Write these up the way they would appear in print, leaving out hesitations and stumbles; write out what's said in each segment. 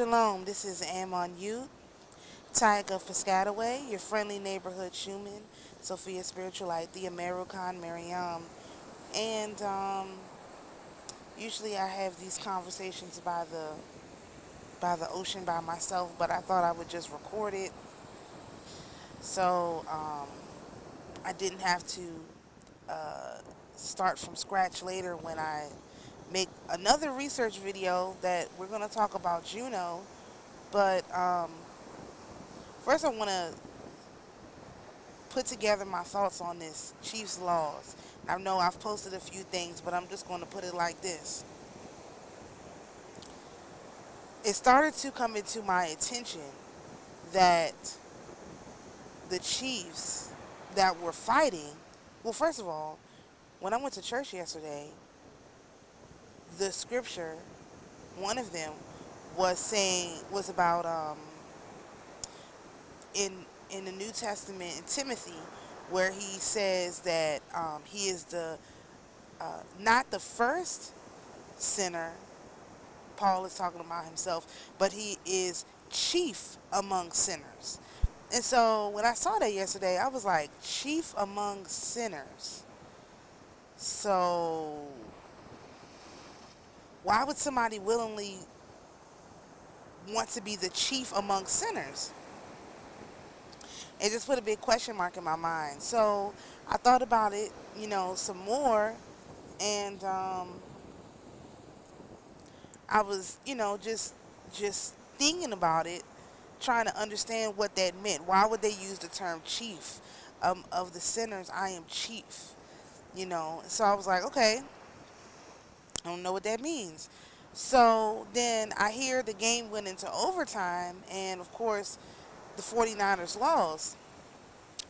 Shalom, this is Amonute Tayac of Piscataway, your friendly neighborhood Shuman, Sophia Spiritualite, the AmaruKhan Miriyam. And usually I have these conversations by the ocean by myself, but I thought I would just record it so I didn't have to start from scratch later when I make another research video that we're going to talk about Juno. But first I want to put together my thoughts on this Chief's laws. I know I've posted a few things, but I'm just going to put it like this. It started to come into my attention that the chiefs that were fighting, well, first of all, when I went to church yesterday, the scripture, one of them was about in the New Testament in Timothy, where he says that he is the not the first sinner. Paul is talking about himself, but he is chief among sinners. And so when I saw that yesterday, I was like, chief among sinners. So why would somebody willingly want to be the chief among sinners? It just put a big question mark in my mind. So I thought about it, some more, and I was, just thinking about it, trying to understand what that meant. Why would they use the term chief? Of the sinners, I am chief. So I was like, okay, I don't know what that means. So then I hear the game went into overtime, and of course, the 49ers lost.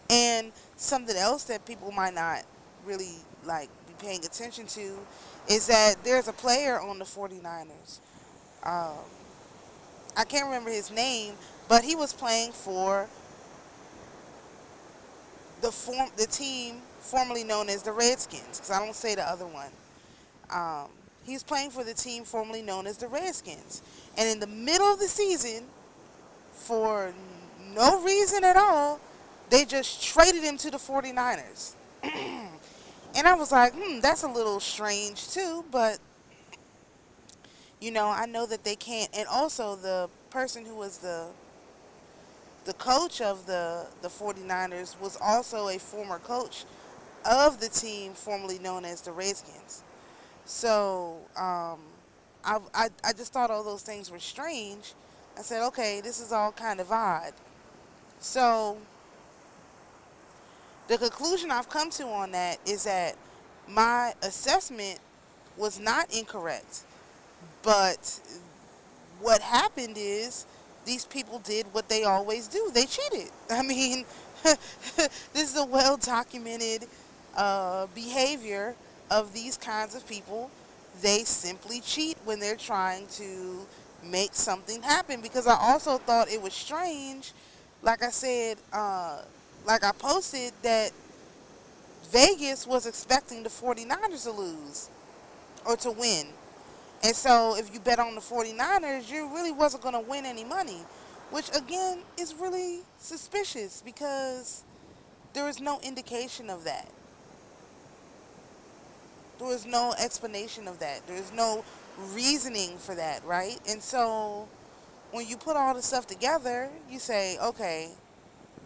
And something else that people might not really be paying attention to is that there's a player on the 49ers. I can't remember his name, but he was playing for the team formerly known as the Redskins, because I don't say the other one. He's playing for the team formerly known as the Redskins. And in the middle of the season, for no reason at all, they just traded him to the 49ers. And I was like, that's a little strange too, but I know that they can't. And also the person who was the coach of the 49ers was also a former coach of the team formerly known as the Redskins. So I just thought all those things were strange. I said, okay, this is all kind of odd. So the conclusion I've come to on that is that my assessment was not incorrect. But what happened is these people did what they always do. They cheated. I mean, this is a well-documented behavior of these kinds of people. They simply cheat when they're trying to make something happen. Because I also thought it was strange, like I said, like I posted, that Vegas was expecting the 49ers to lose or to win. And so if you bet on the 49ers, you really wasn't going to win any money, which again is really suspicious because there is no indication of that. There is no explanation of that. There is no reasoning for that, right? And so when you put all the stuff together, you say, okay,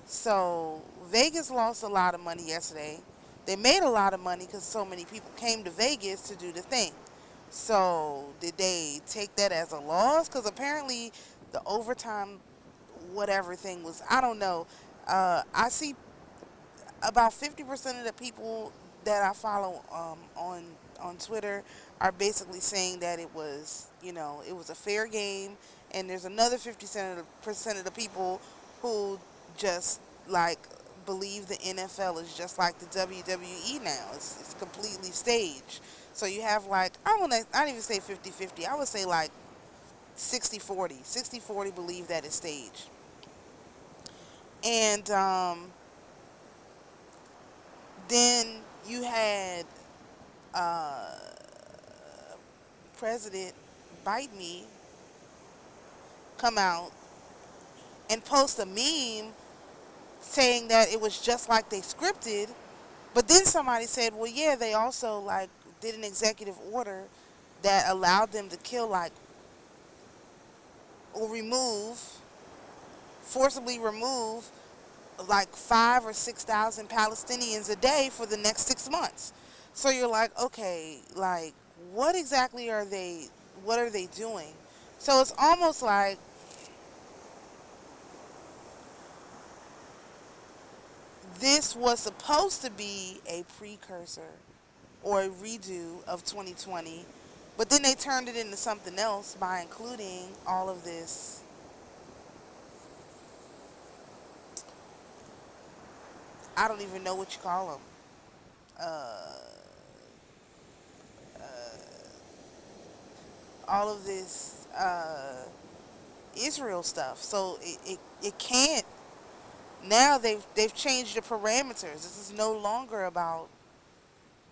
so Vegas lost a lot of money yesterday. They made a lot of money because so many people came to Vegas to do the thing. So did they take that as a loss? Because apparently the overtime whatever thing was, I don't know. I see about 50% of the people that I follow on Twitter are basically saying that it was, it was a fair game. And there's another 50% of the people who just believe the NFL is just like the WWE now. It's completely staged. So you have I don't even say 50-50. I would say 60-40. 60-40 believe that it's staged. And then you had President Biden come out and post a meme saying that it was just like they scripted, but then somebody said, well, yeah, they also like did an executive order that allowed them to kill like or forcibly remove like 5 or 6 thousand Palestinians a day for the next 6 months. So you're like, okay, like what exactly are they? What are they doing? So it's almost like this was supposed to be a precursor or a redo of 2020, but then they turned it into something else by including all of this. I don't even know what you call them. Uh, all of this Israel stuff. So it can't. Now they've changed the parameters. This is no longer about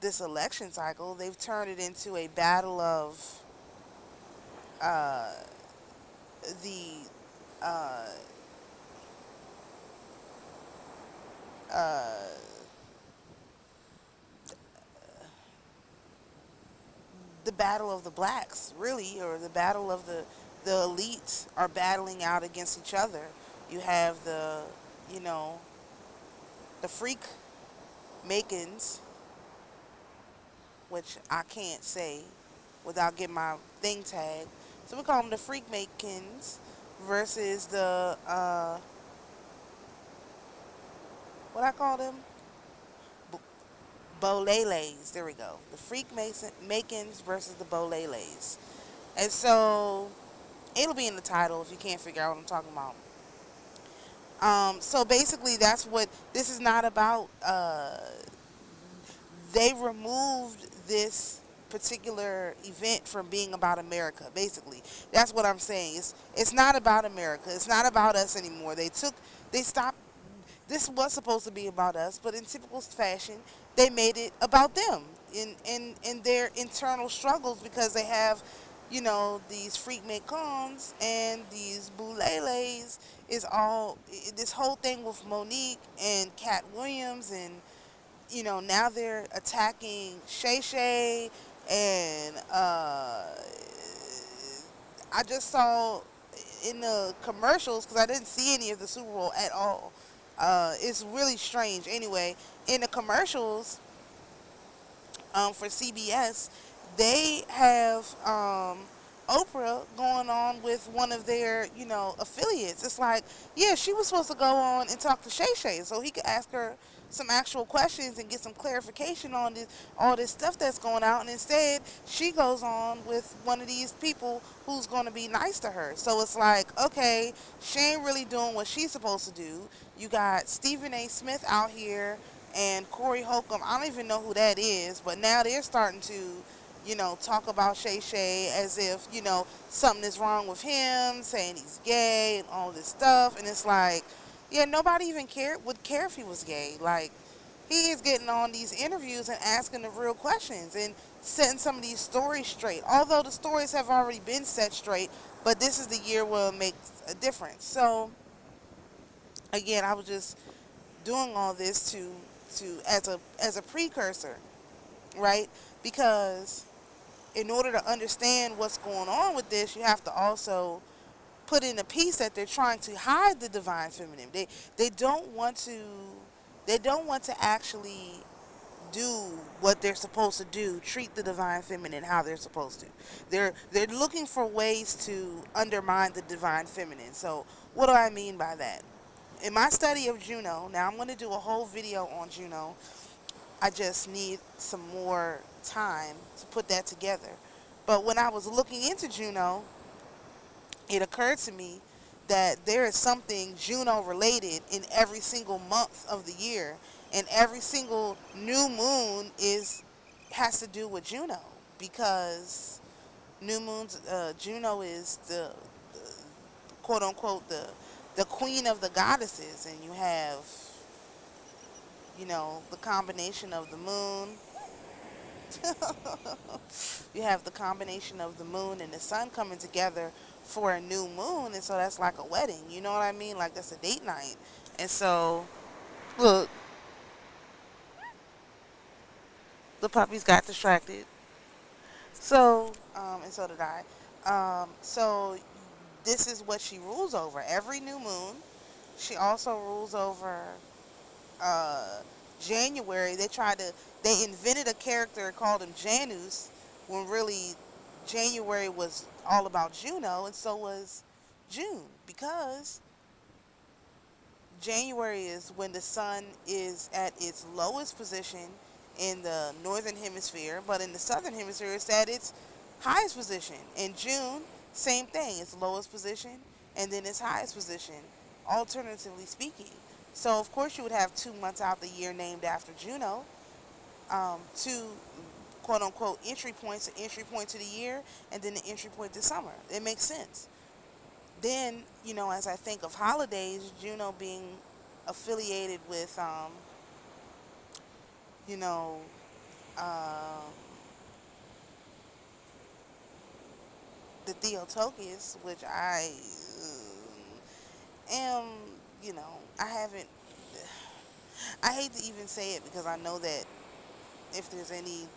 this election cycle. They've turned it into a battle of uh, the uh, uh, the battle of the blacks, really, or the battle of the elites are battling out against each other. You have you know, the freak makings, which I can't say without getting my thing tagged. So we call them the freak makings versus the what I call them? Boleles. There we go. The freak makings versus the boleles. And so it'll be in the title if you can't figure out what I'm talking about. So basically, that's what this is not about. They removed this particular event from being about America. Basically, that's what I'm saying. It's not about America. It's not about us anymore. They stopped. This was supposed to be about us, but in typical fashion, they made it about them in their internal struggles because they have, you know, these freak cons and these bouleles is all this whole thing with Monique and Cat Williams, and you know now they're attacking Shay Shay, and I just saw in the commercials because I didn't see any of the Super Bowl at all. It's really strange. Anyway, in the commercials for CBS, they have Oprah going on with one of their, you know, affiliates. It's like, yeah, she was supposed to go on and talk to Shay Shay so he could ask her some actual questions and get some clarification on all this stuff that's going out. And instead, she goes on with one of these people who's going to be nice to her. So it's like, okay, she ain't really doing what she's supposed to do. You got Stephen A. Smith out here and Corey Holcomb. I don't even know who that is, but now they're starting to, you know, talk about Shay Shay as if, you know, something is wrong with him, saying he's gay and all this stuff. And it's like, yeah, nobody even would care if he was gay. Like, he is getting on these interviews and asking the real questions and setting some of these stories straight. Although the stories have already been set straight, but this is the year where it makes a difference. So, again, I was just doing all this to as a precursor, right? Because in order to understand what's going on with this, you have to also put in a piece that they're trying to hide the divine feminine. They don't want to actually do what they're supposed to do, treat the divine feminine how they're supposed to. They're looking for ways to undermine the divine feminine. So what do I mean by that? In my study of Juno, now I'm going to do a whole video on Juno. I just need some more time to put that together. But when I was looking into Juno, it occurred to me that there is something Juno related in every single month of the year, and every single new moon has to do with Juno, because new moons, Juno is the quote unquote the queen of the goddesses, and you have, you know, the combination of the moon You have the combination of the moon and the sun coming together for a new moon, and so that's like a wedding. You know what I mean? Like that's a date night. And so, look, the puppies got distracted. So, and so did I. So this is what she rules over. Every new moon, she also rules over uh, January. They invented a character called him Janus, when really January was all about Juno, and so was June, because January is when the sun is at its lowest position in the northern hemisphere, but in the southern hemisphere it's at its highest position. In June, same thing, its lowest position and then its highest position, alternatively speaking. So of course you would have 2 months out the year named after Juno, two quote unquote entry points, an entry point to the year and then the entry point to summer. It makes sense. Then, as I think of holidays, Juno being affiliated with, you know, um, the Theotokos, which am, I haven't, I hate to even say it because I know that if there's any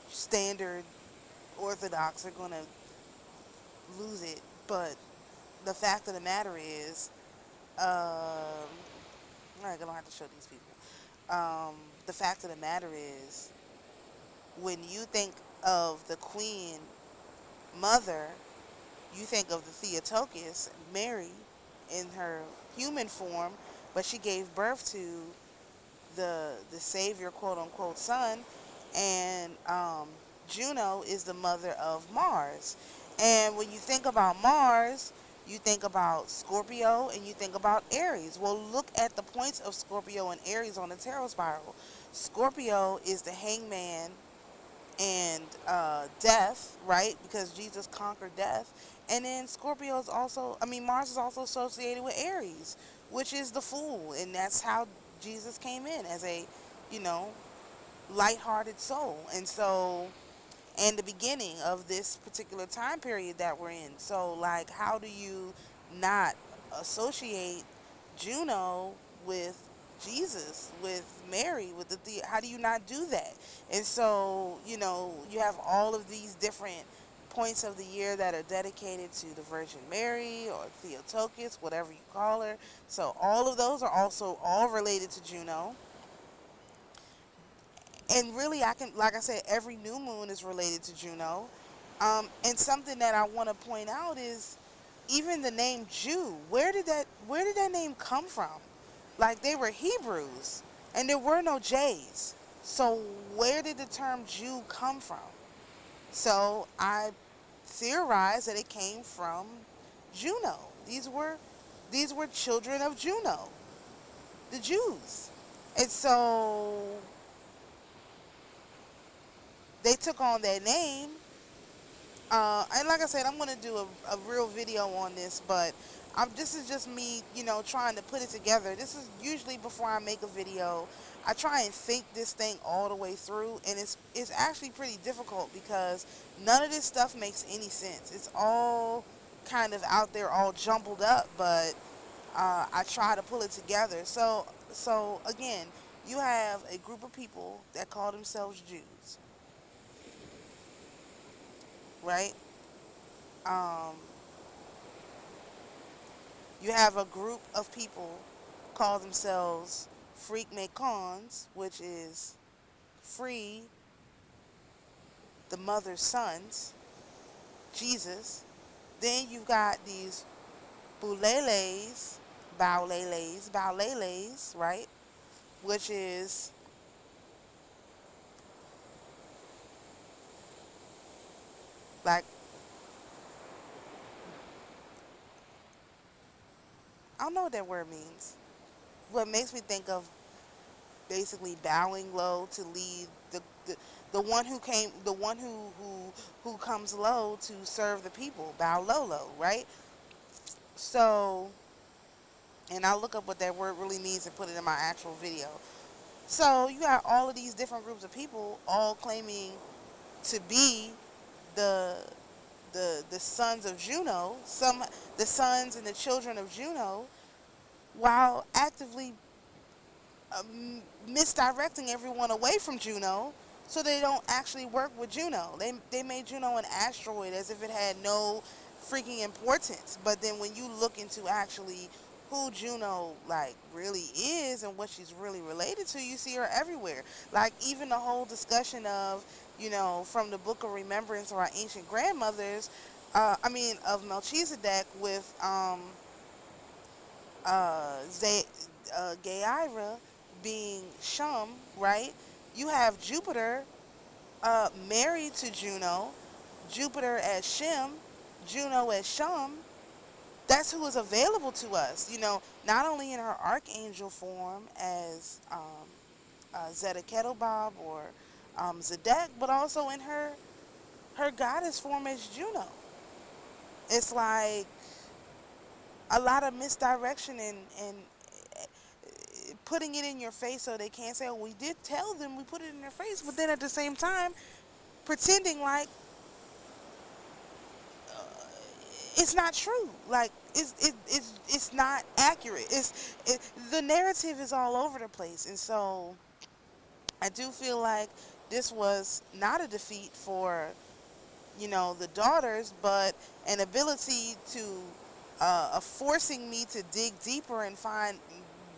standard Orthodox are going to lose it. But the fact of the matter is, I don't have to show these people. The fact of the matter is, when you think of the Queen Mother, you think of the Theotokos, Mary, in her human form, but she gave birth to the Savior, quote unquote, son, and Juno is the mother of Mars. And when you think about Mars, you think about Scorpio and you think about Aries. Well, look at the points of Scorpio and Aries on the tarot spiral. Scorpio is the hangman and death, right? Because Jesus conquered death. And then Mars is also associated with Aries, which is the fool. And that's how Jesus came in, as a, you know, lighthearted soul. And so, and the beginning of this particular time period that we're in. So, like, how do you not associate Juno with Jesus, with Mary, with how do you not do that? And so, you have all of these different points of the year that are dedicated to the Virgin Mary or Theotokos, whatever you call her. So all of those are also all related to Juno. And really, like I said, every new moon is related to Juno. And something that I want to point out is even the name Jew. Where did that name come from? Like, they were Hebrews, and there were no J's. So where did the term Jew come from? So I theorize that it came from Juno. These were children of Juno, the Jews. And so they took on that name. And like I said, I'm going to do a real video on this, but this is just me, trying to put it together. This is usually before I make a video. I try and think this thing all the way through, and it's actually pretty difficult because none of this stuff makes any sense. It's all kind of out there, all jumbled up, but I try to pull it together. So again, you have a group of people that call themselves Jews, right? Um, you have a group of people call themselves freak Macons, which is free the mother's sons, Jesus. Then you've got these Bauleles, right? Which is like, I don't know what that word means. What makes me think of basically bowing low to lead the one who came, the one who comes low to serve the people, bow low, right? So, and I'll look up what that word really means and put it in my actual video. So you got all of these different groups of people all claiming to be the the sons of Juno, some the sons and the children of Juno, while actively misdirecting everyone away from Juno, so they don't actually work with Juno. They made Juno an asteroid as if it had no freaking importance. But then when you look into actually who Juno like really is and what she's really related to, you see her everywhere. Like even the whole discussion of, from the Book of Remembrance of our ancient grandmothers, of Melchizedek with Ze- Gaira being Shum, right? You have Jupiter married to Juno, Jupiter as Shem, Juno as Shum. That's who is available to us, not only in her archangel form as Zedekiah or Zedek, but also in her goddess form as Juno. It's like a lot of misdirection and putting it in your face so they can't say, oh, we did tell them, we put it in their face, but then at the same time pretending like it's not true. Like it's not accurate. The narrative is all over the place, and so I do feel like this was not a defeat for the daughters, but an ability to forcing me to dig deeper and find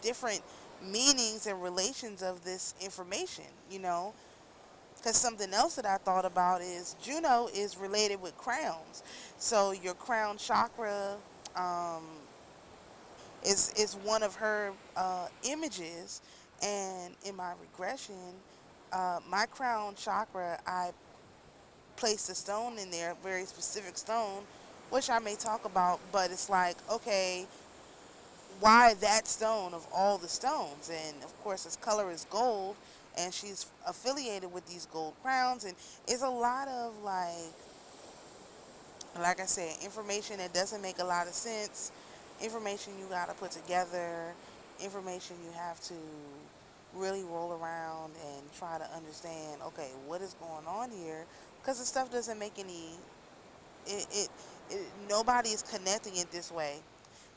different meanings and relations of this information. Because something else that I thought about is Juno is related with crowns. So your crown chakra um, is one of her images. And in my regression, my crown chakra, I placed a stone in there, a very specific stone, which I may talk about, but it's like, okay, why that stone of all the stones? And of course its color is gold, and she's affiliated with these gold crowns, and it's a lot of like I said, information that doesn't make a lot of sense, information you got to put together, information you have to really roll around and try to understand, okay, what is going on here, because the stuff doesn't make any it, it, nobody is connecting it this way.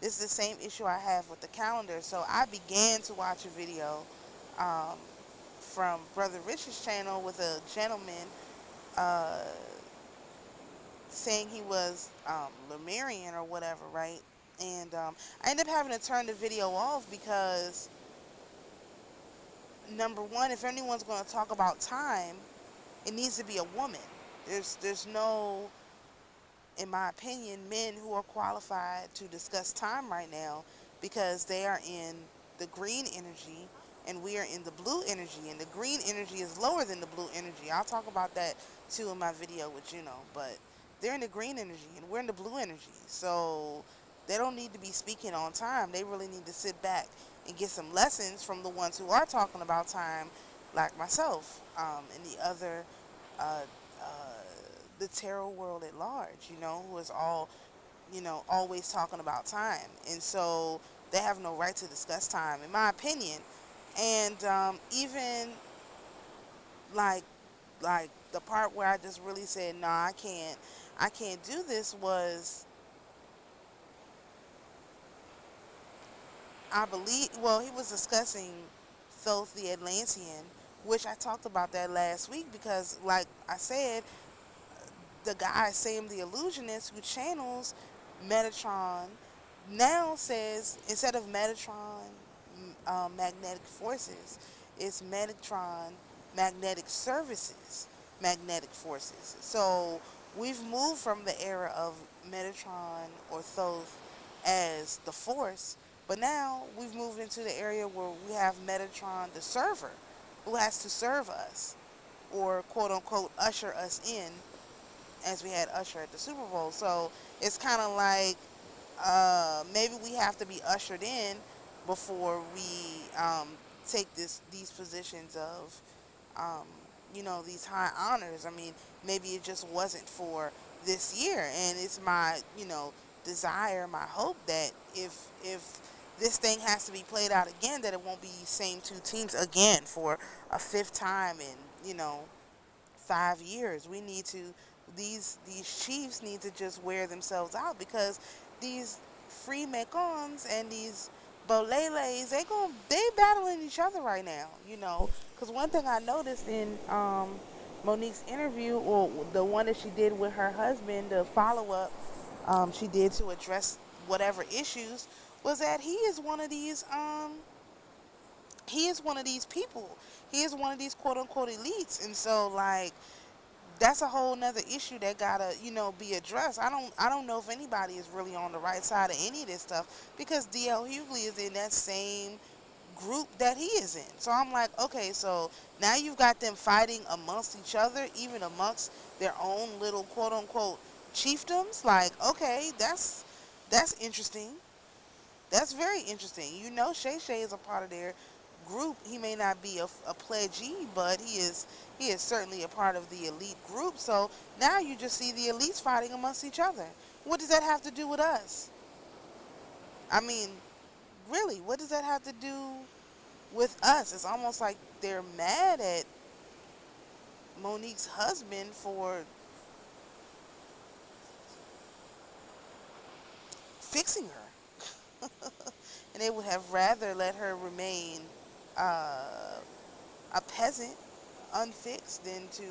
This is the same issue I have with the calendar. So I began to watch a video um, from Brother Rich's channel with a gentleman uh, saying he was Lemurian or whatever, right? And I ended up having to turn the video off because, number one, if anyone's going to talk about time, it needs to be a woman. There's no, in my opinion, men who are qualified to discuss time right now, because they are in the green energy and we are in the blue energy, and the green energy is lower than the blue energy. I'll talk about that too in my video with Juno, but they're in the green energy and we're in the blue energy. So they don't need to be speaking on time. They really need to sit back and get some lessons from the ones who are talking about time, like myself, and the other uh, uh, the tarot world at large, who is all, always talking about time. And so they have no right to discuss time, in my opinion. And even like the part where I just really said, no, I can't do this was, I believe, well, he was discussing Thoth the Atlantean, which I talked about that last week because, like I said, the guy Sam the Illusionist, who channels Metatron, now says instead of Metatron magnetic forces, it's Metatron magnetic services, magnetic forces. So we've moved from the era of Metatron or Thoth as the force, but now we've moved into the area where we have Metatron the server, who has to serve us, or quote unquote usher us in, as we had Usher at the Super Bowl. So it's kind of like maybe we have to be ushered in before we take these positions of um, these high honors. I mean, maybe it just wasn't for this year, and it's my desire, my hope that if this thing has to be played out again, that it won't be these same two teams again for a fifth time in, 5 years. We need to, these chiefs need to just wear themselves out, because these free Mekons and these Boleles, they battling each other right now, because one thing I noticed in Monique's interview, or the one that she did with her husband, the follow-up she did to address whatever issues, was that he is one of these people. He is one of these quote unquote elites. And so, like, that's a whole nother issue that gotta, be addressed. I don't know if anybody is really on the right side of any of this stuff, because DL Hughley is in that same group that he is in. So I'm like, okay, so now you've got them fighting amongst each other, even amongst their own little quote unquote chiefdoms. Like, okay, that's interesting. That's very interesting. Shay Shay is a part of their group. He may not be a pledgee, but he is certainly a part of the elite group. So now you just see the elites fighting amongst each other. What does that have to do with us? I mean, really, what does that have to do with us? It's almost like they're mad at Monique's husband for fixing her. And they would have rather let her remain uh, a peasant, unfixed, than to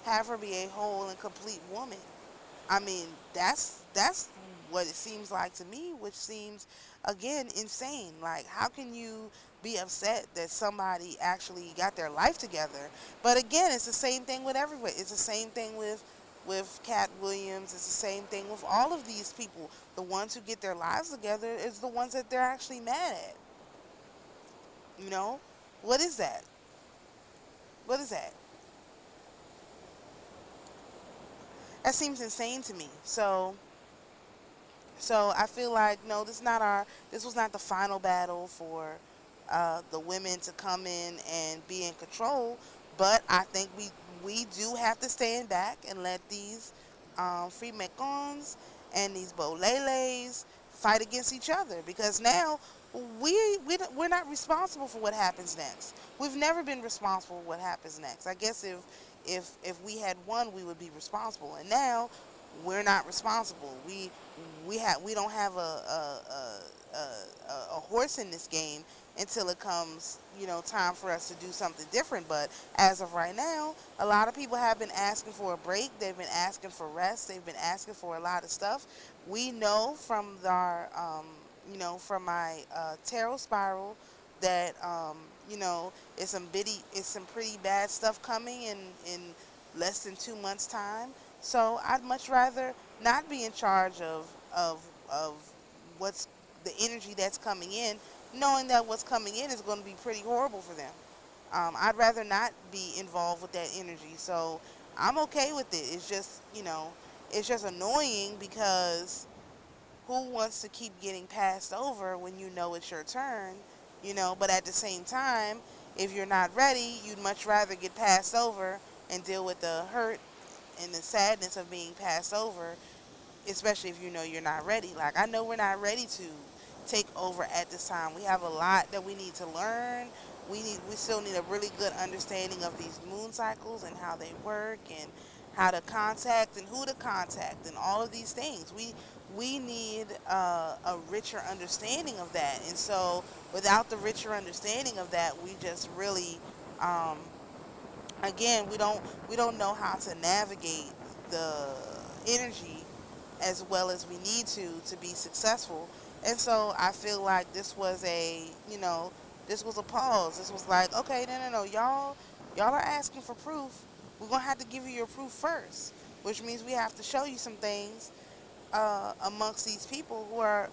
have her be a whole and complete woman. I mean, that's what it seems like to me, which seems, again, insane. Like, how can you be upset that somebody actually got their life together? But again, it's the same thing with everybody. It's the same thing with Cat Williams. It's the same thing with all of these people. The ones who get their lives together is the ones that they're actually mad at. You know, what is that? What is that? That seems insane to me. So I feel like, no, this was not the final battle for the women to come in and be in control. But I think we do have to stand back and let these free Mekons and these Boleles fight against each other, because now we're not responsible for what happens next. We've never been responsible for what happens next. I guess if we had won, we would be responsible, and now we're not responsible. We don't have a horse in this game until it comes, time for us to do something different. But as of right now, a lot of people have been asking for a break. They've been asking for rest. They've been asking for a lot of stuff. We know from from my tarot spiral that it's some pretty bad stuff coming in less than 2 months time. So I'd much rather not be in charge of what's the energy that's coming in, knowing that what's coming in is going to be pretty horrible for them. I'd rather not be involved with that energy. So I'm okay with it. It's just annoying, because who wants to keep getting passed over when you know it's your turn? But at the same time, if you're not ready, you'd much rather get passed over and deal with the hurt and the sadness of being passed over, especially if you're not ready. Like, I know we're not ready to take over at this time. We have a lot that we need to learn. We still need a really good understanding of these moon cycles and how they work, and how to contact and who to contact, and all of these things. We need a richer understanding of that. And so without the richer understanding of that, we just really um, again, we don't know how to navigate the energy as well as we need to be successful. And so I feel like this was a pause. This was like, okay, no, y'all are asking for proof. We're gonna have to give you your proof first, which means we have to show you some things amongst these people who are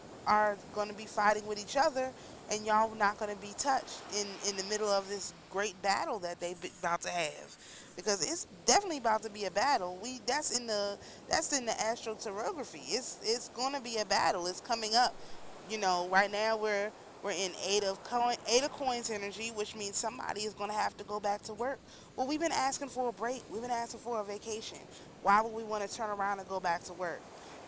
going to be fighting with each other, and y'all not going to be touched in the middle of this great battle that they about to have, because it's definitely about to be a battle. That's in the astroterography. It's going to be a battle. It's coming up. Right now we're in eight of coins energy, which means somebody is going to have to go back to work. Well, we've been asking for a break. We've been asking for a vacation. Why would we want to turn around and go back to work?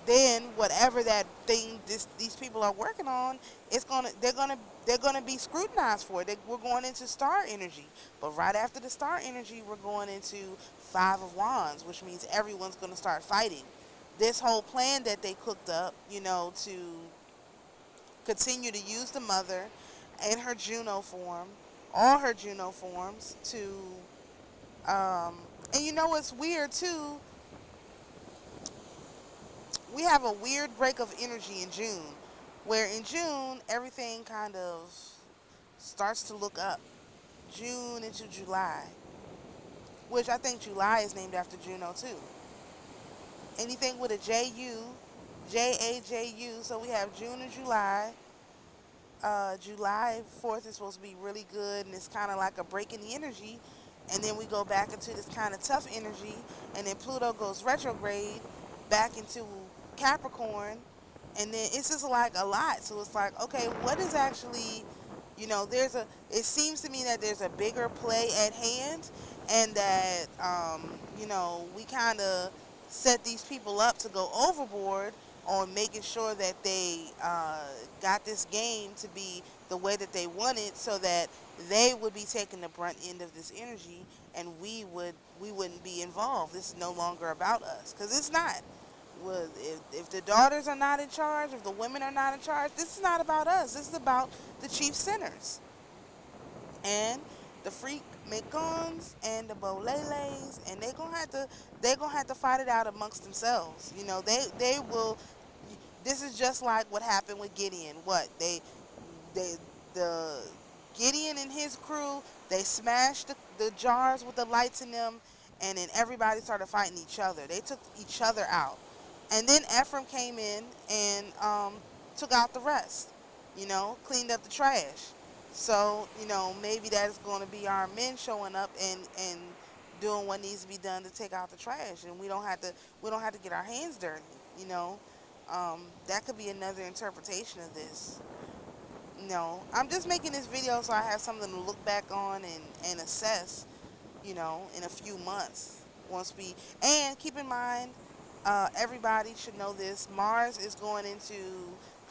then whatever that thing these people are working on, they're gonna be scrutinized for it. We're going into star energy, but right after the star energy, we're going into Five of Wands, which means everyone's gonna start fighting. This whole plan that they cooked up, to continue to use the mother in her Juno form, all her Juno forms, to and what's weird too, we have a weird break of energy in June, where in June everything kind of starts to look up. June into July, which I think July is named after Juno too. Anything with a J-U, J-A-J-U, so we have June and July. July 4th is supposed to be really good, and it's kind of like a break in the energy. And then we go back into this kind of tough energy, and then Pluto goes retrograde back into Capricorn, and then it's just like a lot. So it's like, okay, what is actually, it seems to me that there's a bigger play at hand, and that, we kind of set these people up to go overboard on making sure that they got this game to be the way that they want it, so that they would be taking the brunt end of this energy, and we wouldn't be involved. This is no longer about us, because it's not. Well, if the daughters are not in charge, if the women are not in charge, this is not about us. This is about the chief sinners and the freak Macons and the Boleles, and they're gonna have to fight it out amongst themselves. They will. This is just like what happened with Gideon. They the Gideon and his crew, they smashed the jars with the lights in them, and then everybody started fighting each other. They took each other out, and then Ephraim came in and took out the rest. Cleaned up the trash. So maybe that's going to be our men showing up and doing what needs to be done to take out the trash, and we don't have to get our hands dirty. You know, that could be another interpretation of this. I'm just making this video so I have something to look back on and assess, in a few months. And keep in mind, everybody should know this. Mars is going into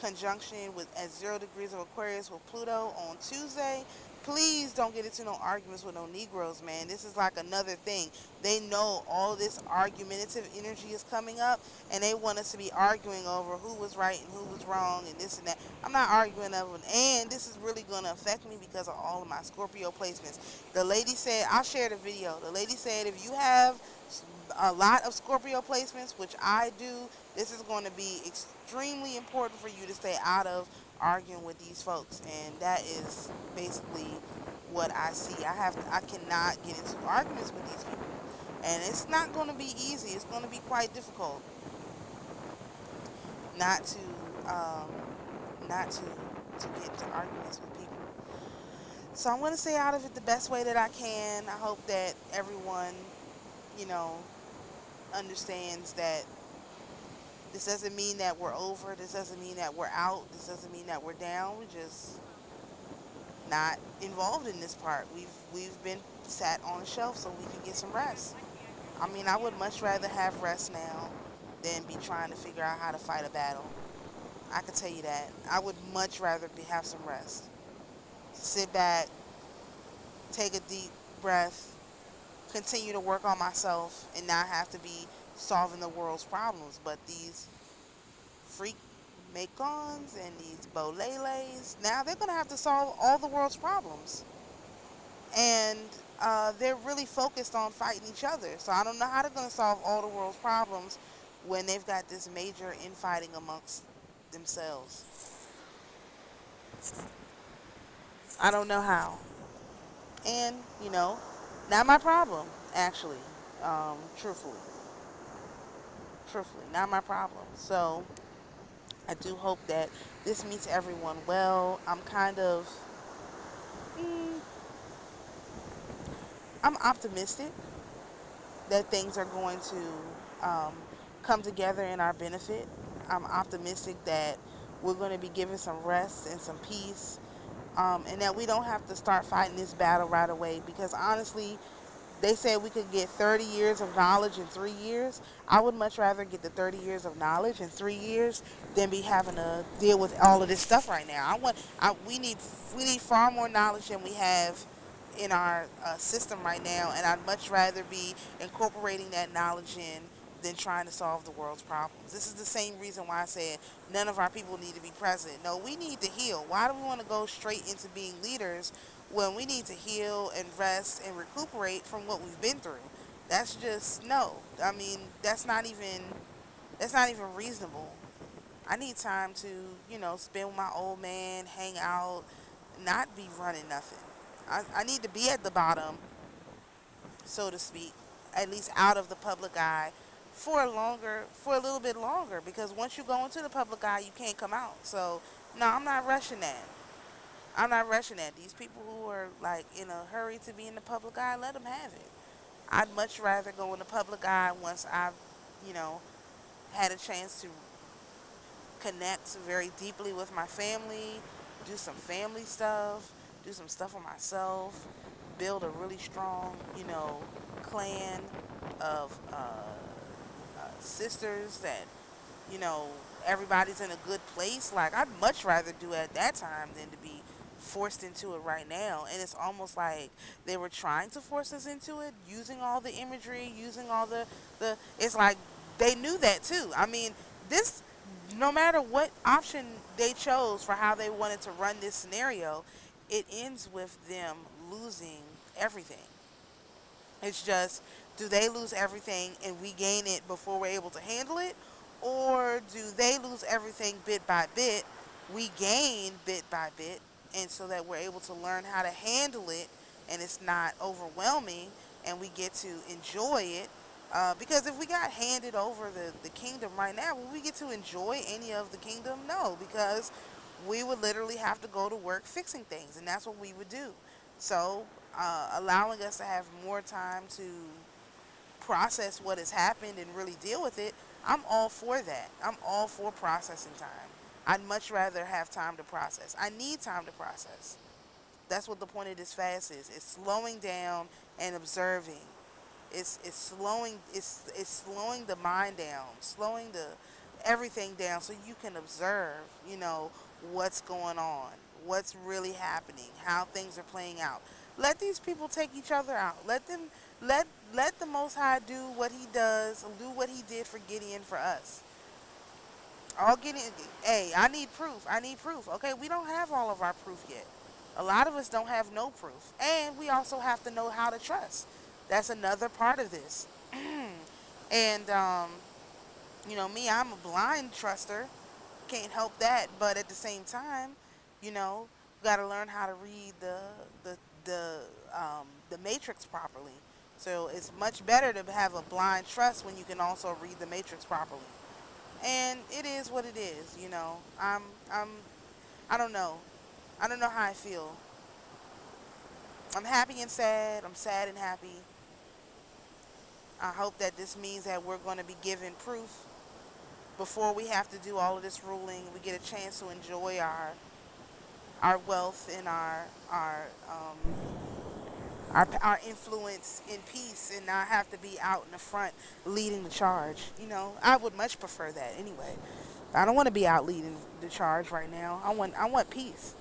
conjunction at 0 degrees of Aquarius with Pluto on Tuesday. Please don't get into no arguments with no Negroes, man. This is like another thing. They know all this argumentative energy is coming up, and they want us to be arguing over who was right and who was wrong and this and that. I'm not arguing over it, and this is really going to affect me because of all of my Scorpio placements. The lady said, I'll share the video. The lady said, if you have a lot of Scorpio placements, which I do, this is going to be extremely important for you to stay out of arguing with these folks. And that is basically what I see. I cannot get into arguments with these people, and it's not going to be easy. It's going to be quite difficult not to get into arguments with people. So I'm going to stay out of it the best way that I can. I hope that everyone understands that this doesn't mean that we're over. This doesn't mean that we're out. This doesn't mean that we're down. We're just not involved in this part. We've been sat on a shelf so we can get some rest. I mean, I would much rather have rest now than be trying to figure out how to fight a battle. I can tell you that. I would much rather have some rest. Sit back, take a deep breath, continue to work on myself, and not have to be solving the world's problems. But these freak Macons and these Boleles, now they're going to have to solve all the world's problems. And they're really focused on fighting each other. So I don't know how they're going to solve all the world's problems when they've got this major infighting amongst themselves. I don't know how. And, not my problem, actually, truthfully, not my problem. So I do hope that this meets everyone well. I'm optimistic that things are going to come together in our benefit. I'm optimistic that we're going to be given some rest and some peace, and that we don't have to start fighting this battle right away, because honestly, they said we could get 30 years of knowledge in 3 years. I would much rather get the 30 years of knowledge in 3 years than be having to deal with all of this stuff right now. We need far more knowledge than we have in our system right now, and I'd much rather be incorporating that knowledge in than trying to solve the world's problems. This is the same reason why I said none of our people need to be president. No, we need to heal. Why do we want to go straight into being leaders when we need to heal and rest and recuperate from what we've been through? That's just no. I mean, that's not even reasonable. I need time to, spend with my old man, hang out, not be running nothing. I need to be at the bottom, so to speak, at least out of the public eye for a little bit longer, because once you go into the public eye, you can't come out. So, no, I'm not rushing that. I'm not rushing that. These people who are like in a hurry to be in the public eye, let them have it. I'd much rather go in the public eye once I've, you know, had a chance to connect very deeply with my family, do some family stuff, do some stuff for myself, build a really strong, clan of sisters that, you know, everybody's in a good place. Like, I'd much rather do it at that time than to be forced into it right now. And it's almost like they were trying to force us into it, using all the imagery, using all the it's like they knew that too. I mean, this, no matter what option they chose for how they wanted to run this scenario, it ends with them losing everything. It's just, do they lose everything and we gain it before we're able to handle it? Or do they lose everything bit by bit, we gain bit by bit, and so that we're able to learn how to handle it and it's not overwhelming and we get to enjoy it? Because if we got handed over the kingdom right now, will we get to enjoy any of the kingdom? No, because we would literally have to go to work fixing things, and that's what we would do. So, allowing us to have more time to process what has happened and really deal with it, I'm all for that. I'm all for processing time. I'd much rather have time to process. I need time to process. That's what the point of this fast is. It's slowing down and observing. It's slowing the mind down, slowing the everything down, so you can observe, what's going on, what's really happening, how things are playing out. Let these people take each other out. Let the Most High do what He does, do what He did for Gideon for us. All Gideon, hey, I need proof. I need proof. Okay, we don't have all of our proof yet. A lot of us don't have no proof, and we also have to know how to trust. That's another part of this. And me, I'm a blind truster. Can't help that, but at the same time, got to learn how to read the matrix properly. So it's much better to have a blind trust when you can also read the matrix properly. And it is what it is. I'm I don't know. I don't know how I feel. I'm happy and sad. I'm sad and happy. I hope that this means that we're going to be given proof before we have to do all of this ruling. We get a chance to enjoy our wealth and our influence in peace, and not have to be out in the front leading the charge. I would much prefer that anyway. I don't want to be out leading the charge right now. I want peace.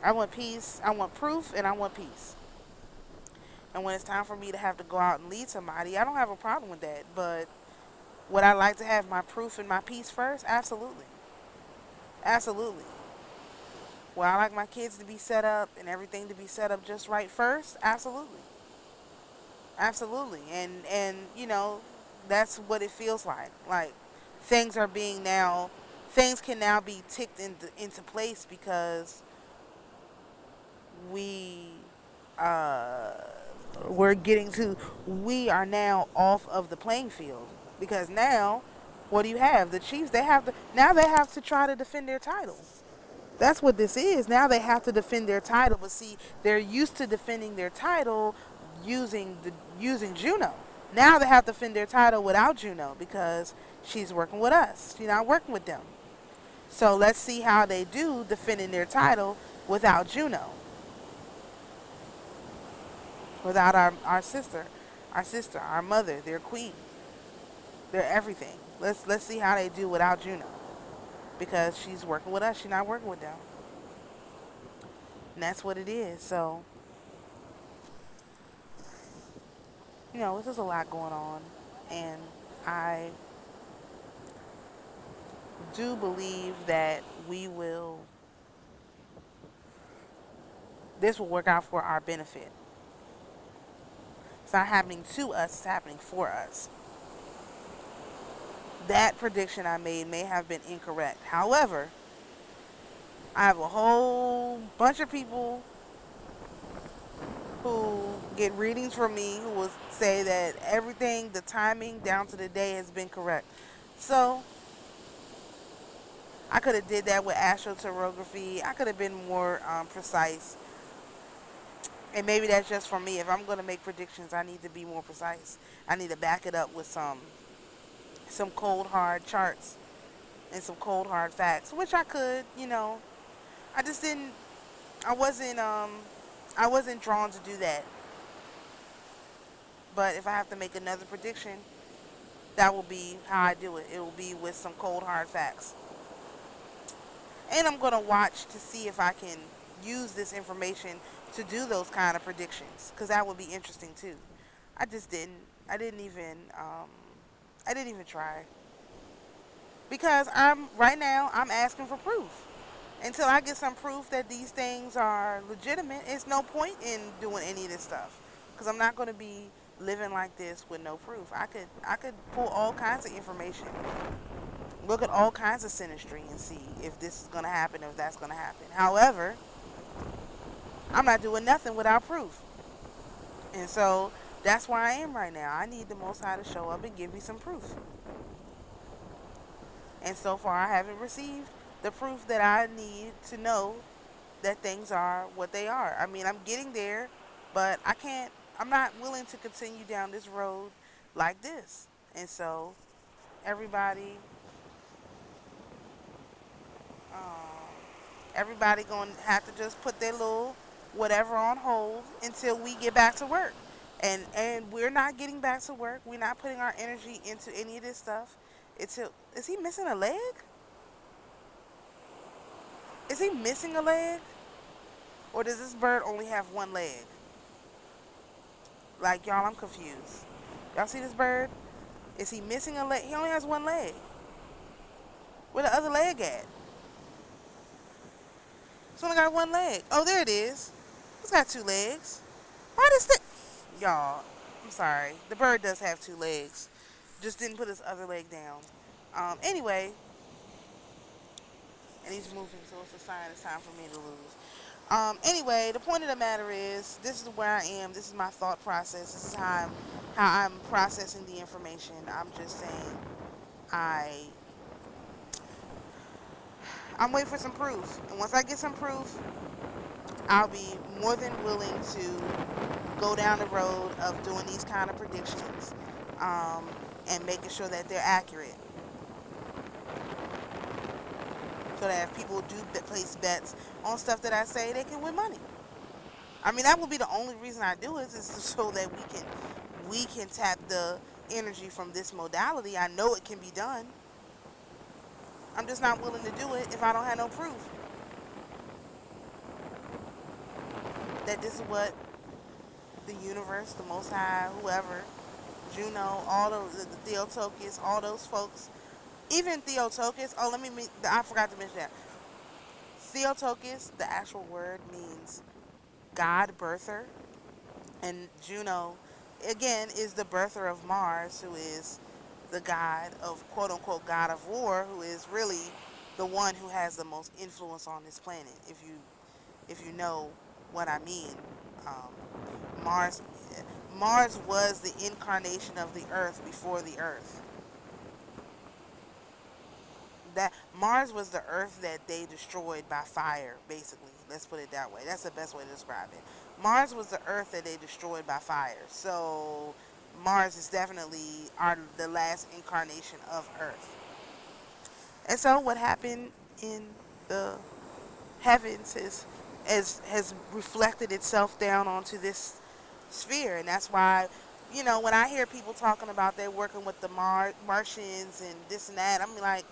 I want peace. I want proof, and I want peace. And when it's time for me to have to go out and lead somebody, I don't have a problem with that. But would I like to have my proof and my peace first? Absolutely. Absolutely. Would I like my kids to be set up and everything to be set up just right first? Absolutely. Absolutely. And that's what it feels like. Like, things can now be ticked into place because we we are now off of the playing field, because now, what do you have? The Chiefs, they have to try to defend their title. That's what this is. Now they have to defend their title, but see, they're used to defending their title using Juno. Now they have to defend their title without Juno because she's working with us. She's not working with them. So let's see how they do defending their title without Juno. without our sister, our mother, their queen, their everything. Let's see how they do without Juno, because she's working with us. She's not working with them, and that's what it is. So, it's just a lot going on, and I do believe that this will work out for our benefit. It's not happening to us, it's happening for us. That prediction I made may have been incorrect. However, I have a whole bunch of people who get readings from me who will say that everything, the timing down to the day, has been correct. So I could have did that with astroturography. I could have been more precise. And maybe that's just for me. If I'm going to make predictions, I need to be more precise. I need to back it up with some cold hard charts and some cold hard facts, which I could. I just didn't. I wasn't. I wasn't drawn to do that. But if I have to make another prediction, that will be how I do it. It will be with some cold hard facts. And I'm going to watch to see if I can use this information to do those kind of predictions, because that would be interesting too. I just didn't. I didn't even. I didn't even try, because right now I'm asking for proof. Until I get some proof that these things are legitimate, it's no point in doing any of this stuff, because I'm not going to be living like this with no proof. I could pull all kinds of information, look at all kinds of synastry, and see if this is going to happen, if that's going to happen. However, I'm not doing nothing without proof. And so that's where I am right now. I need the Most High to show up and give me some proof. And so far, I haven't received the proof that I need to know that things are what they are. I mean, I'm getting there, but I'm not willing to continue down this road like this. And so everybody, everybody going to have to just put their little whatever on hold until we get back to work. And we're not getting back to work. We're not putting our energy into any of this stuff. Is he missing a leg? Is he missing a leg? Or does this bird only have one leg? Like, y'all, I'm confused. Y'all see this bird? Is he missing a leg? He only has one leg. Where the other leg at? It's only got one leg. Oh, there it is. It's got two legs. Why does that? Y'all, I'm sorry. The bird does have two legs. Just didn't put his other leg down. Anyway, and he's moving, so it's a sign it's time for me to lose. Anyway, the point of the matter is, this is where I am. This is my thought process. This is how I'm processing the information. I'm just saying, I'm waiting for some proof. And once I get some proof, I'll be more than willing to go down the road of doing these kind of predictions, and making sure that they're accurate. So that if people do place bets on stuff that I say, they can win money. I mean, that would be the only reason I do it, is so that we can tap the energy from this modality. I know it can be done. I'm just not willing to do it if I don't have no proof that this is what the universe, the Most High, whoever, Juno, all the Theotokos, all those folks, even Theotokos. Oh, I forgot to mention that. Theotokos, the actual word, means God birther, and Juno, again, is the birther of Mars, who is the god of, quote unquote, god of war, who is really the one who has the most influence on this planet. If you know what I mean, Mars was the incarnation of the Earth before the Earth. That Mars was the Earth that they destroyed by fire, basically. Let's put it that way. That's the best way to describe it. Mars was the Earth that they destroyed by fire. So Mars is definitely the last incarnation of Earth. And so what happened in the heavens has reflected itself down onto this sphere. And that's why, when I hear people talking about they're working with the Martians and this and that, I'm like,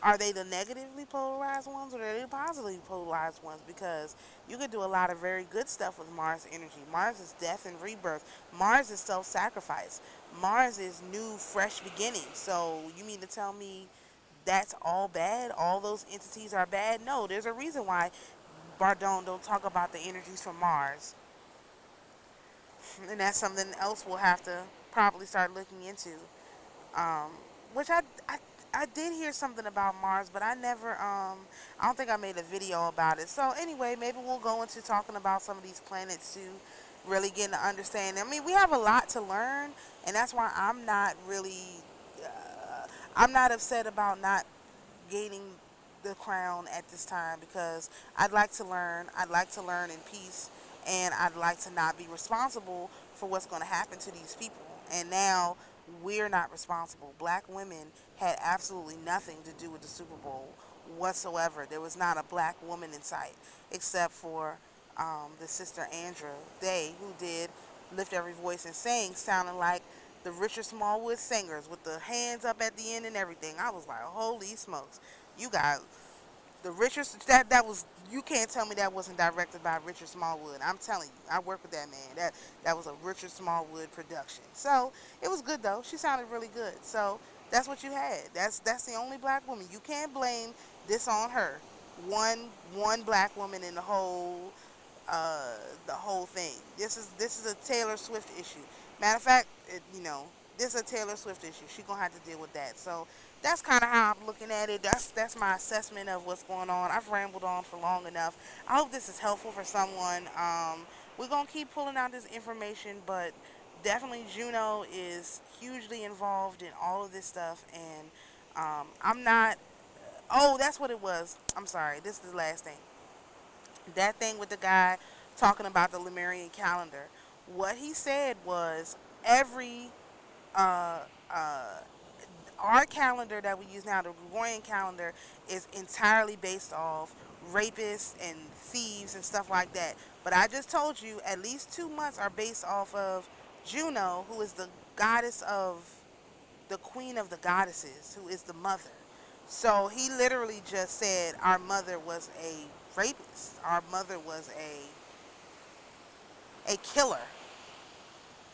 are they the negatively polarized ones or are they the positively polarized ones? Because you could do a lot of very good stuff with Mars energy. Mars is death and rebirth. Mars is self-sacrifice. Mars is new, fresh beginnings. So you mean to tell me that's all bad? All those entities are bad? No, there's a reason why Bardone don't talk about the energies from Mars. And that's something else we'll have to probably start looking into. Um, which I did hear something about Mars, but I don't think I made a video about it. So anyway, maybe we'll go into talking about some of these planets to really get to understand. I mean, we have a lot to learn, and that's why I'm not upset about not gaining the crown at this time, because I'd like to learn. I'd like to learn in peace, and I'd like to not be responsible for what's going to happen to these people. And now we're not responsible. Black women had absolutely nothing to do with the Super Bowl whatsoever. There was not a black woman in sight, except for the sister Andra Day, who did Lift Every Voice and Sing, sounding like the Richard Smallwood singers with the hands up at the end and everything. I was like, holy smokes. You got the Richard, that was, you can't tell me that wasn't directed by Richard Smallwood. I'm telling you, I work with that man. That was a Richard Smallwood production. So it was good though. She sounded really good. So that's what you had. That's the only black woman. You can't blame this on her. One black woman in uh, the whole thing. This is a Taylor Swift issue. Matter of fact, this is a Taylor Swift issue. She gonna have to deal with that. So that's kind of how I'm looking at it. That's my assessment of what's going on. I've rambled on for long enough. I hope this is helpful for someone. We're gonna keep pulling out this information, but definitely Juno is hugely involved in all of this stuff, and I'm not. Oh, that's what it was. I'm sorry. This is the last thing. That thing with the guy talking about the Lemurian calendar. What he said was every uh, uh, our calendar that we use now, the Gregorian calendar, is entirely based off rapists and thieves and stuff like that. But I just told you at least 2 months are based off of Juno, who is the goddess of the queen of the goddesses, who is the mother. So he literally just said our mother was a rapist. Our mother was a killer.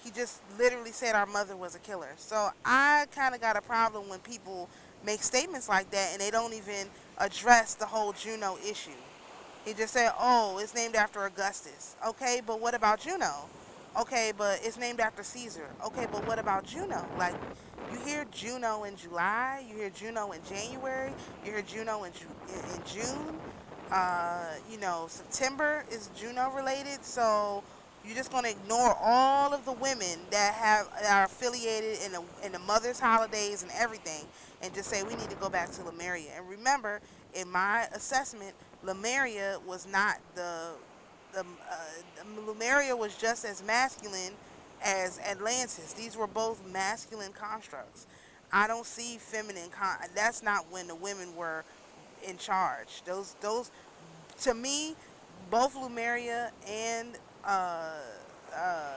He just literally said our mother was a killer. So I kind of got a problem when people make statements like that and they don't even address the whole Juno issue. He just said, oh, it's named after Augustus. Okay, but what about Juno? Okay, but it's named after Caesar. Okay, but what about Juno? Like, you hear Juno in July, you hear Juno in January, you hear Juno in June. September is Juno related, so you're just gonna ignore all of the women that are affiliated in the mother's holidays and everything, and just say we need to go back to Lemuria. And remember, in my assessment, Lemuria was not Lemuria was just as masculine as Atlantis. These were both masculine constructs. I don't see feminine. That's not when the women were in charge. Those to me, both Lemuria uh, uh,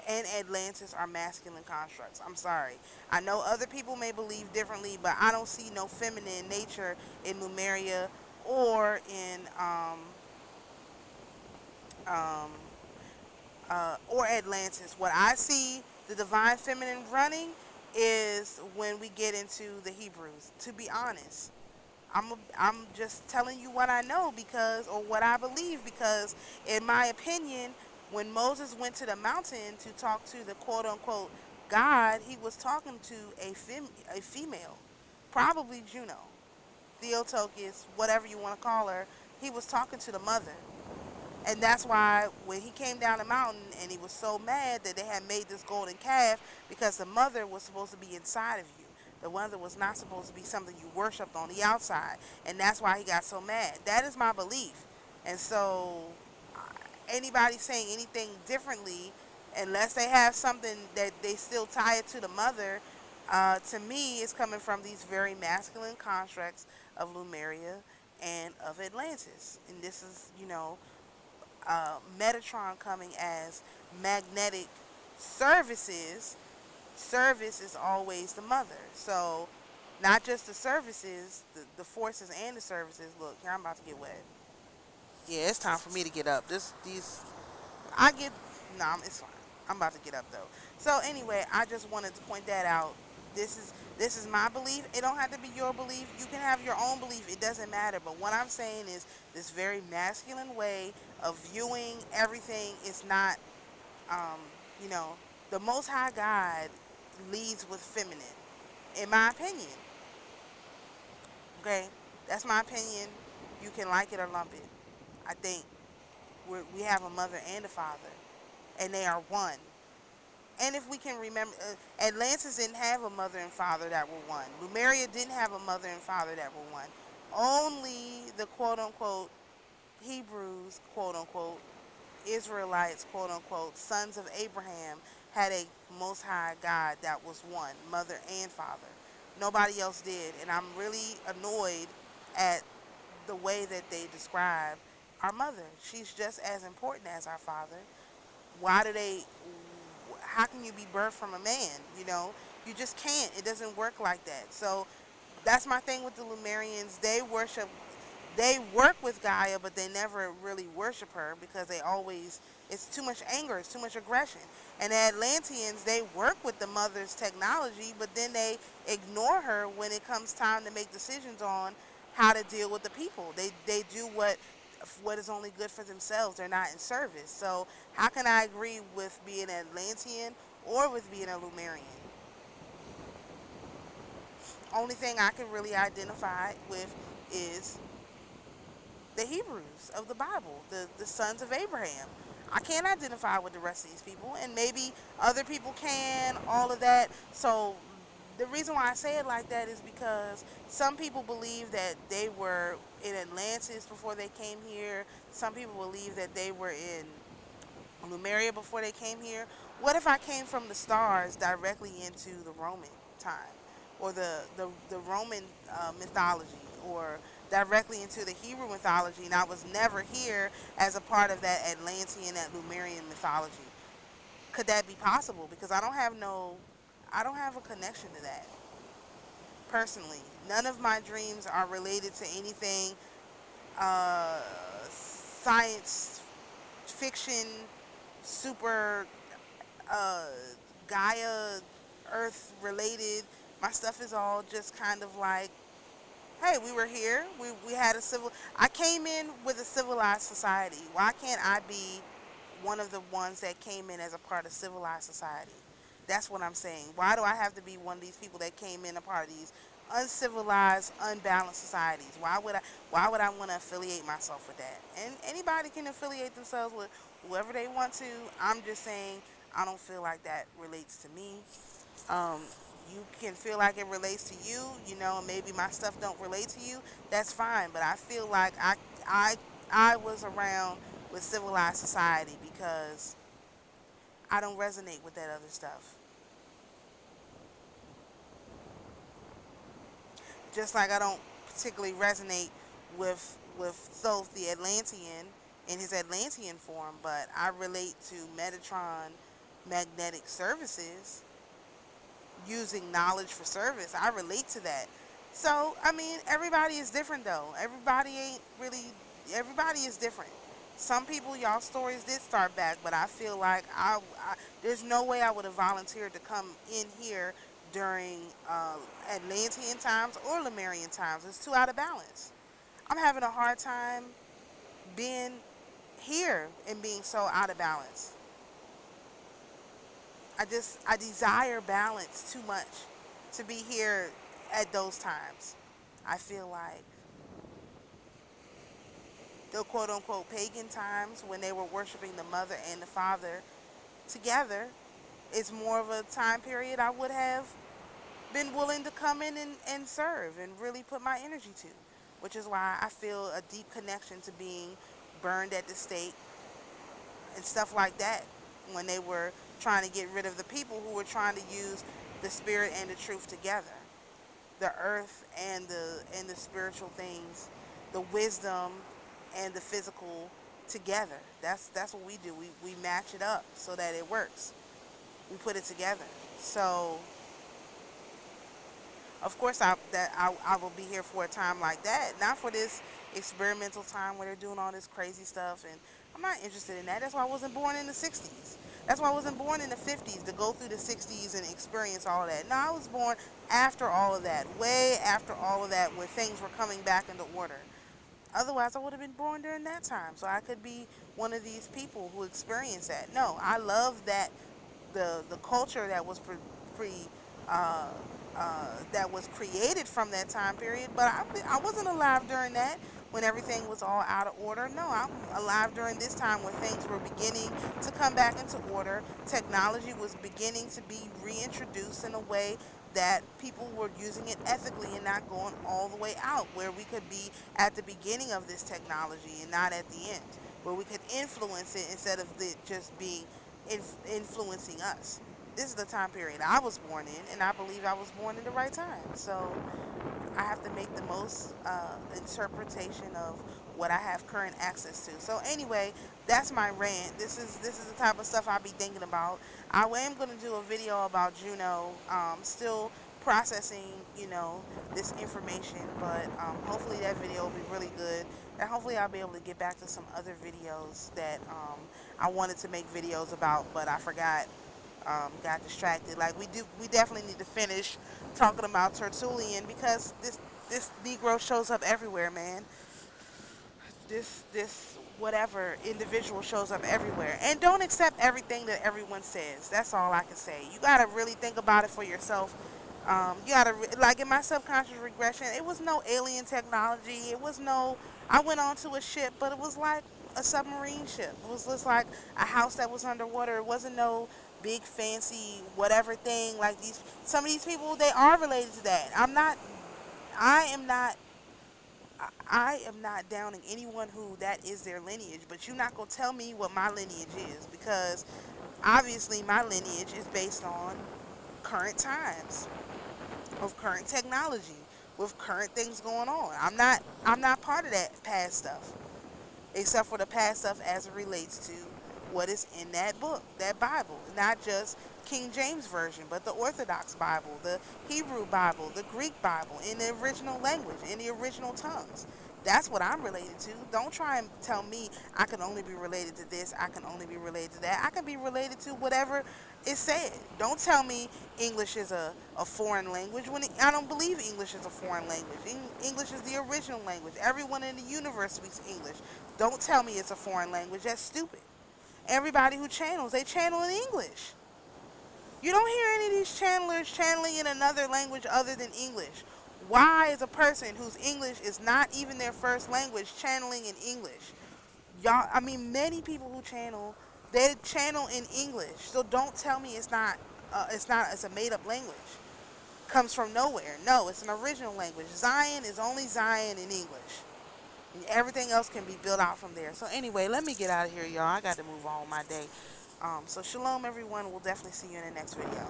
and Atlantis are masculine constructs. I'm sorry. I know other people may believe differently, but I don't see no feminine nature in Lemuria or in um, or Atlantis. What I see the divine feminine running is when we get into the Hebrews. To be honest, I'm just telling you what I know, because, or what I believe, because in my opinion, when Moses went to the mountain to talk to the quote unquote God, he was talking to a female, probably Juno, Theotokos, whatever you want to call her. He was talking to the mother. And that's why when he came down the mountain and he was so mad that they had made this golden calf, because the mother was supposed to be inside of you. The mother was not supposed to be something you worshiped on the outside. And that's why he got so mad. That is my belief. And so anybody saying anything differently, unless they have something that they still tie it to the mother, to me is coming from these very masculine constructs of Lemuria and of Atlantis. And this is, Metatron coming as magnetic services, service is always the mother. So not just the services, the forces and the services. Look, here I'm about to get wet. Yeah, it's time for me to get up. I get, nah, it's fine. I'm about to get up though. So anyway, I just wanted to point that out. This is my belief. It don't have to be your belief. You can have your own belief. It doesn't matter. But what I'm saying is this very masculine way of viewing everything is not, um, you know, the Most High God leads with feminine, in my opinion. Okay, that's my opinion. You can like it or lump it. I think we have a mother and a father, and they are one. And if we can remember, Atlantis didn't have a mother and father that were one. Lemuria didn't have a mother and father that were one. Only the quote unquote Hebrews, quote unquote, Israelites, quote unquote, sons of Abraham, had a most high God that was one, mother and father. Nobody else did. And I'm really annoyed at the way that they describe our mother. She's just as important as our father. Why do they, how can you be birthed from a man? You know, you just can't. It doesn't work like that. So that's my thing with the Lemurians. They work with Gaia, but they never really worship her because it's too much anger, it's too much aggression. And the Atlanteans, they work with the mother's technology, but then they ignore her when it comes time to make decisions on how to deal with the people. They do what is only good for themselves. They're not in service. So how can I agree with being an Atlantean or with being a Lemurian? Only thing I can really identify with is the Hebrews of the Bible, the sons of Abraham. I can't identify with the rest of these people, and maybe other people can, all of that. So the reason why I say it like that is because some people believe that they were in Atlantis before they came here. Some people believe that they were in Lemuria before they came here. What if I came from the stars directly into the Roman time, or the Roman mythology, or directly into the Hebrew mythology, and I was never here as a part of that Atlantean, that Lemurian mythology? Could that be possible? Because I don't have a connection to that personally. None of my dreams are related to anything uh, science fiction, super uh, Gaia, Earth related. My stuff is all just kind of like, hey, we were here. We had a civil. I came in with a civilized society. Why can't I be one of the ones that came in as a part of civilized society? That's what I'm saying. Why do I have to be one of these people that came in a part of these uncivilized, unbalanced societies? Why would I want to affiliate myself with that? And anybody can affiliate themselves with whoever they want to. I'm just saying I don't feel like that relates to me. um, you can feel like it relates to you, you know, and maybe my stuff don't relate to you. That's fine, but I feel like I I was around with civilized society because I don't resonate with that other stuff. Just like I don't particularly resonate with Thoth the Atlantean in his Atlantean form, but I relate to Metatron magnetic services, using knowledge for service. I relate to that. So, I mean, everybody is different though. Everybody is different. Some people, y'all stories did start back, but I feel like there's no way I would have volunteered to come in here during Atlantean times or Lemurian times. It's too out of balance. I'm having a hard time being here and being so out of balance. I desire balance too much to be here at those times. I feel like the quote unquote pagan times when they were worshiping the mother and the father together is more of a time period I would have been willing to come in and serve and really put my energy to, which is why I feel a deep connection to being burned at the stake and stuff like that, when they were trying to get rid of the people who were trying to use the spirit and the truth together, the earth and the spiritual things, the wisdom and the physical together. That's what we do. We match it up so that it works. We put it together. So of course I will be here for a time like that, not for this experimental time where they're doing all this crazy stuff, and I'm not interested in that. That's why I wasn't born in the 60s. That's why I wasn't born in the 50s to go through the 60s and experience all of that. No, I was born after all of that, way after all of that, when things were coming back into order. Otherwise, I would have been born during that time, so I could be one of these people who experienced that. No, I love that the culture that was pre uh, that was created from that time period. But I wasn't alive during that when everything was all out of order. No, I'm alive during this time when things were beginning to come back into order. Technology was beginning to be reintroduced in a way that people were using it ethically and not going all the way out, where we could be at the beginning of this technology and not at the end, where we could influence it instead of it just being influencing us. This is the time period I was born in, and I believe I was born in the right time. So I have to make the most interpretation of what I have current access to. So anyway, that's my rant. This is the type of stuff I'll be thinking about. I am going to do a video about Juno. Still processing, this information, but hopefully that video will be really good. And hopefully I'll be able to get back to some other videos that I wanted to make videos about, but I forgot. Got distracted. Like we definitely need to finish talking about Tertullian, because this Negro shows up everywhere, man. This whatever individual shows up everywhere, and don't accept everything that everyone says. That's all I can say. You gotta really think about it for yourself. You gotta like, in my subconscious regression, it was no alien technology. It was no. I went onto a ship, but it was like a submarine ship. It was just like a house that was underwater. It wasn't no big fancy whatever thing like these. Some of these people, they are related to that. I'm not. I am not. I am not downing anyone who that is their lineage, but you're not gonna tell me what my lineage is, because obviously my lineage is based on current times, of current technology, with current things going on. I'm not part of that past stuff, except for the past stuff as it relates to what is in that book, that Bible. Not just King James Version, but the Orthodox Bible, the Hebrew Bible, the Greek Bible, in the original language, in the original tongues. That's what I'm related to. Don't try and tell me I can only be related to this, I can only be related to that. I can be related to whatever is said. Don't tell me English is a foreign language, when I don't believe English is a foreign language. English is the original language. Everyone in the universe speaks English. Don't tell me it's a foreign language. That's stupid. Everybody who channels, they channel in English. You don't hear any of these channelers channeling in another language other than English. Why is a person whose English is not even their first language channeling in English? Y'all, I mean, many people who channel, they channel in English. So don't tell me it's a made up language. Comes from nowhere. No, it's an original language. Zion is only Zion in English. Everything else can be built out from there. So anyway, let me get out of here, y'all. I got to move on with my day. So shalom, everyone. We'll definitely see you in the next video.